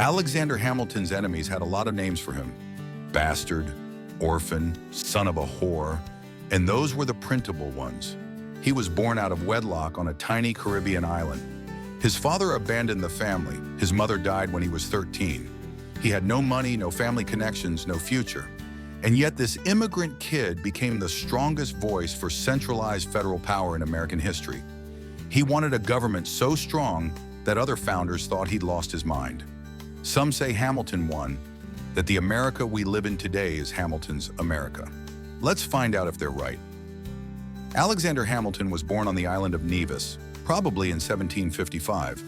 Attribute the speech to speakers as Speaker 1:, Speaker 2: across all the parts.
Speaker 1: Alexander Hamilton's enemies had a lot of names for him. Bastard, orphan, son of a whore, and those were the printable ones. He was born out of wedlock on a tiny Caribbean island. His father abandoned the family. His mother died when he was 13. He had no money, no family connections, no future. And yet this immigrant kid became the strongest voice for centralized federal power in American history. He wanted a government so strong that other founders thought he'd lost his mind. Some say Hamilton won, that the America we live in today is Hamilton's America. Let's find out if they're right. Alexander Hamilton was born on the island of Nevis, probably in 1755,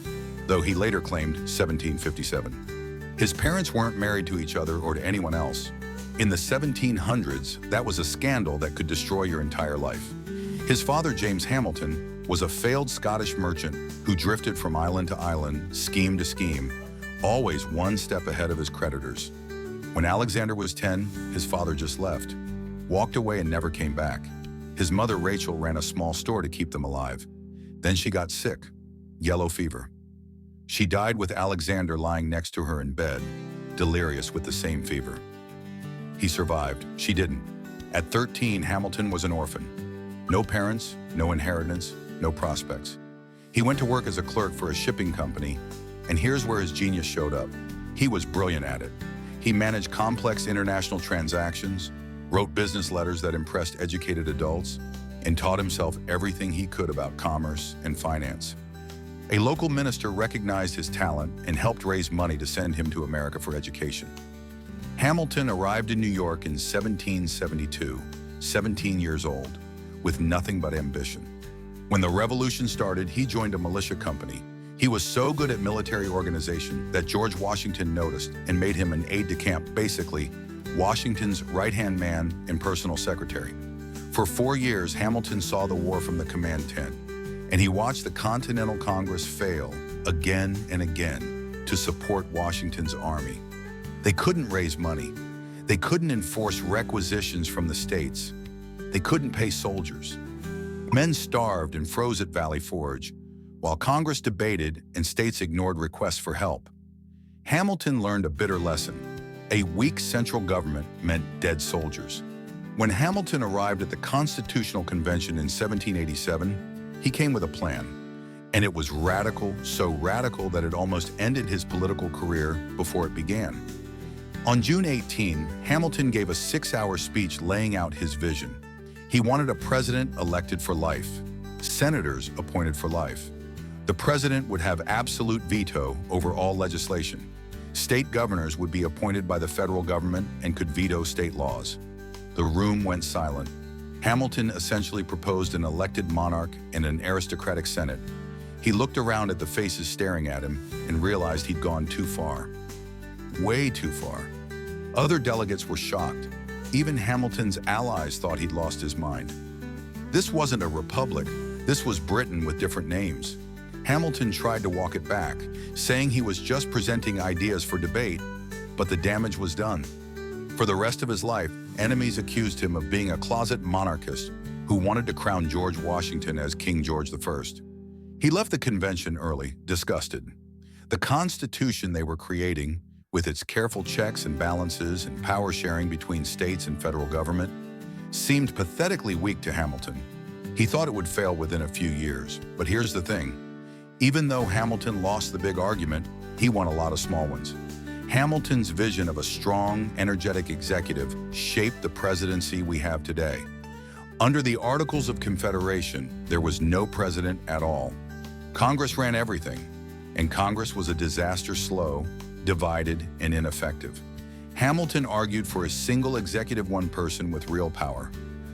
Speaker 1: though he later claimed 1757. His parents weren't married to each other or to anyone else. In the 1700s, that was a scandal that could destroy your entire life. His father, James Hamilton, was a failed Scottish merchant who drifted from island to island, scheme to scheme, always one step ahead of his creditors. When Alexander was 10, his father just left, walked away and never came back. His mother, Rachel, ran a small store to keep them alive. Then she got sick, yellow fever. She died with Alexander lying next to her in bed, delirious with the same fever. He survived, she didn't. At 13, Hamilton was an orphan. No parents, no inheritance, no prospects. He went to work as a clerk for a shipping company, and here's where his genius showed up. He was brilliant at it. He managed complex international transactions, wrote business letters that impressed educated adults, and taught himself everything he could about commerce and finance. A local minister recognized his talent and helped raise money to send him to America for education. Hamilton arrived in New York in 1772, 17 years old, with nothing but ambition. When the revolution started, he joined a militia company. He was so good at military organization that George Washington noticed and made him an aide-de-camp, basically Washington's right-hand man and personal secretary. For 4 years, Hamilton saw the war from the command tent, and he watched the Continental Congress fail again and again to support Washington's army. They couldn't raise money. They couldn't enforce requisitions from the states. They couldn't pay soldiers. Men starved and froze at Valley Forge, while Congress debated and states ignored requests for help. Hamilton learned a bitter lesson. A weak central government meant dead soldiers. When Hamilton arrived at the Constitutional Convention in 1787, he came with a plan. And it was radical, so radical that it almost ended his political career before it began. On June 18, Hamilton gave a 6-hour speech laying out his vision. He wanted a president elected for life, senators appointed for life. The president would have absolute veto over all legislation. State governors would be appointed by the federal government and could veto state laws. The room went silent. Hamilton essentially proposed an elected monarch and an aristocratic Senate. He looked around at the faces staring at him and realized he'd gone too far. Way too far. Other delegates were shocked. Even Hamilton's allies thought he'd lost his mind. This wasn't a republic. This was Britain with different names. Hamilton tried to walk it back, saying he was just presenting ideas for debate, but the damage was done. For the rest of his life, enemies accused him of being a closet monarchist who wanted to crown George Washington as King George I. He left the convention early, disgusted. The Constitution they were creating, with its careful checks and balances and power sharing between states and federal government, seemed pathetically weak to Hamilton. He thought it would fail within a few years. But here's the thing. Even though Hamilton lost the big argument, he won a lot of small ones. Hamilton's vision of a strong, energetic executive shaped the presidency we have today. Under the Articles of Confederation, there was no president at all. Congress ran everything, and Congress was a disaster, slow, divided, and ineffective. Hamilton argued for a single executive, one person with real power.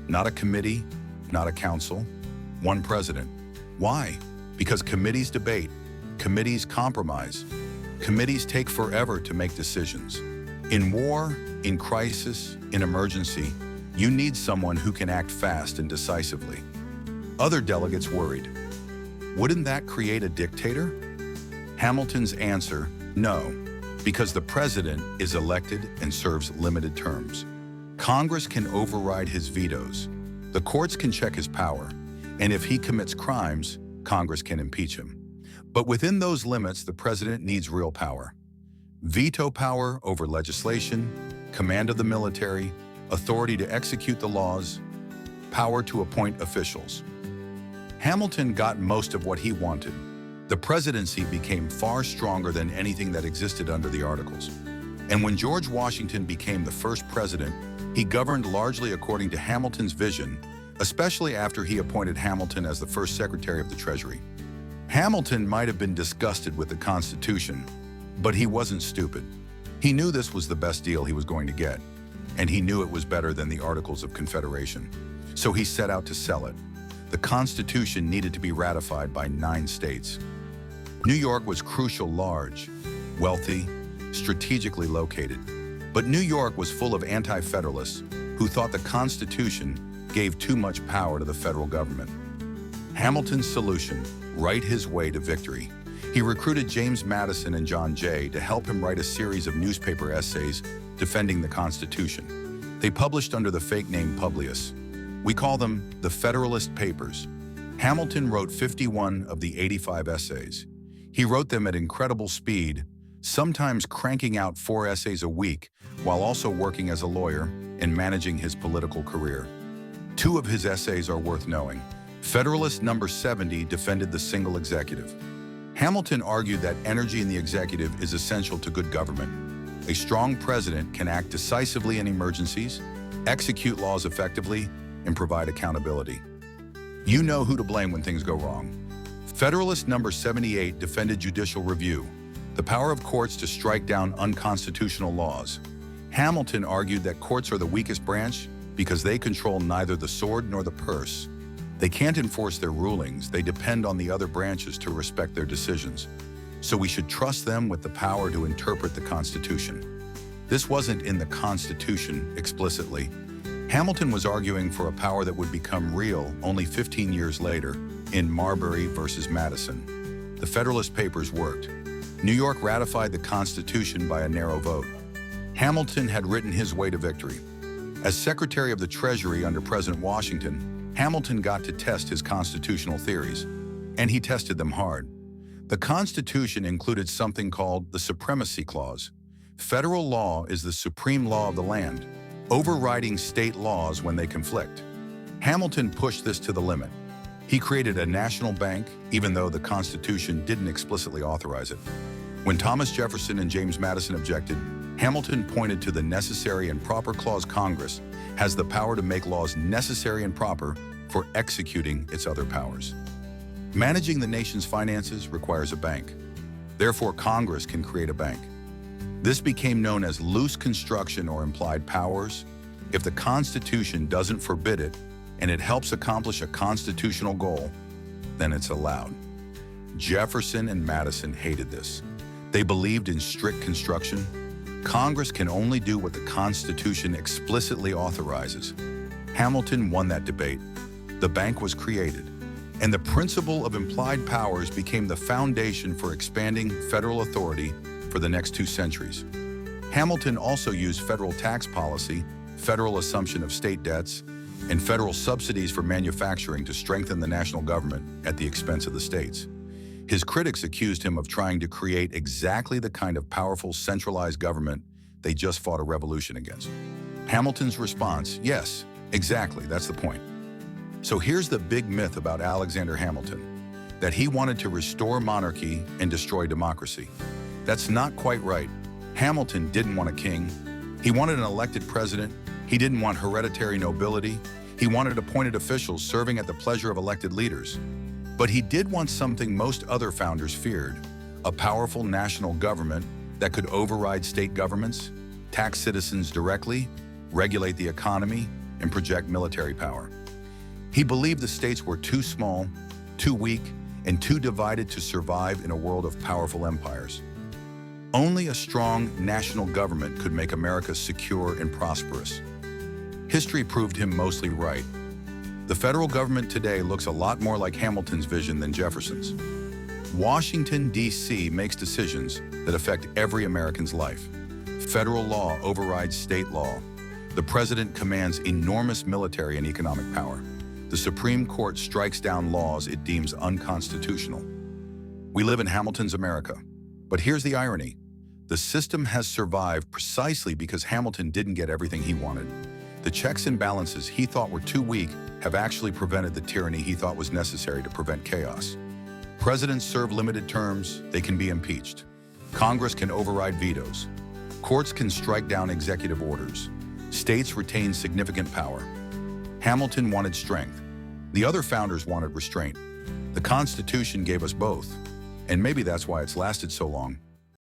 Speaker 1: Not a committee, not a council, one president. Why? Because committees debate, committees compromise, committees take forever to make decisions. In war, in crisis, in emergency, you need someone who can act fast and decisively. Other delegates worried. Wouldn't that create a dictator? Hamilton's answer, no, because the president is elected and serves limited terms. Congress can override his vetoes. The courts can check his power, and if he commits crimes, Congress can impeach him. But within those limits, the president needs real power. veto power over legislation, command of the military, authority to execute the laws, power to appoint officials. Hamilton got most of what he wanted. The presidency became far stronger than anything that existed under the Articles. And when George Washington became the first president, he governed largely according to Hamilton's vision, especially after he appointed Hamilton as the first Secretary of the Treasury. Hamilton might have been disgusted with the Constitution, but he wasn't stupid. He knew this was the best deal he was going to get, and he knew it was better than the Articles of Confederation. So he set out to sell it. The Constitution needed to be ratified by 9 states. New York was crucial, large, wealthy, strategically located. But New York was full of anti-federalists who thought the Constitution gave too much power to the federal government. Hamilton's solution: write his way to victory. He recruited James Madison and John Jay to help him write a series of newspaper essays defending the Constitution. They published under the fake name Publius. We call them the Federalist Papers. Hamilton wrote 51 of the 85 essays. He wrote them at incredible speed, sometimes cranking out 4 essays a week, while also working as a lawyer and managing his political career. 2 of his essays are worth knowing. Federalist number 70 defended the single executive. Hamilton argued that energy in the executive is essential to good government. A strong president can act decisively in emergencies, execute laws effectively, and provide accountability. You know who to blame when things go wrong. Federalist number 78 defended judicial review, the power of courts to strike down unconstitutional laws. Hamilton argued that courts are the weakest branch because they control neither the sword nor the purse. They can't enforce their rulings, they depend on the other branches to respect their decisions. So we should trust them with the power to interpret the Constitution. This wasn't in the Constitution explicitly. Hamilton was arguing for a power that would become real only 15 years later in Marbury versus Madison. The Federalist Papers worked. New York ratified the Constitution by a narrow vote. Hamilton had written his way to victory. As Secretary of the Treasury under President Washington, Hamilton got to test his constitutional theories, and he tested them hard. The Constitution included something called the Supremacy Clause. Federal law is the supreme law of the land, overriding state laws when they conflict. Hamilton pushed this to the limit. He created a national bank, even though the Constitution didn't explicitly authorize it. When Thomas Jefferson and James Madison objected, Hamilton pointed to the Necessary and Proper Clause. Congress has the power to make laws necessary and proper for executing its other powers. Managing the nation's finances requires a bank. Therefore, Congress can create a bank. This became known as loose construction or implied powers. If the Constitution doesn't forbid it, and it helps accomplish a constitutional goal, then it's allowed. Jefferson and Madison hated this. They believed in strict construction. Congress can only do what the Constitution explicitly authorizes. Hamilton won that debate. The bank was created, and the principle of implied powers became the foundation for expanding federal authority for the next 2 centuries. Hamilton also used federal tax policy, federal assumption of state debts, and federal subsidies for manufacturing to strengthen the national government at the expense of the states. His critics accused him of trying to create exactly the kind of powerful centralized government they just fought a revolution against. Hamilton's response: yes, exactly, that's the point. So here's the big myth about Alexander Hamilton, that he wanted to restore monarchy and destroy democracy. That's not quite right. Hamilton didn't want a king. He wanted an elected president. He didn't want hereditary nobility. He wanted appointed officials serving at the pleasure of elected leaders. But he did want something most other founders feared: a powerful national government that could override state governments, tax citizens directly, regulate the economy, and project military power. He believed the states were too small, too weak, and too divided to survive in a world of powerful empires. Only a strong national government could make America secure and prosperous. History proved him mostly right. The federal government today looks a lot more like Hamilton's vision than Jefferson's. Washington, D.C. makes decisions that affect every American's life. Federal law overrides state law. The president commands enormous military and economic power. The Supreme Court strikes down laws it deems unconstitutional. We live in Hamilton's America. But here's the irony. The system has survived precisely because Hamilton didn't get everything he wanted. The checks and balances he thought were too weak have actually prevented the tyranny he thought was necessary to prevent chaos. Presidents serve limited terms, they can be impeached. Congress can override vetoes. Courts can strike down executive orders. States retain significant power. Hamilton wanted strength. The other founders wanted restraint. The Constitution gave us both, and maybe that's why it's lasted so long.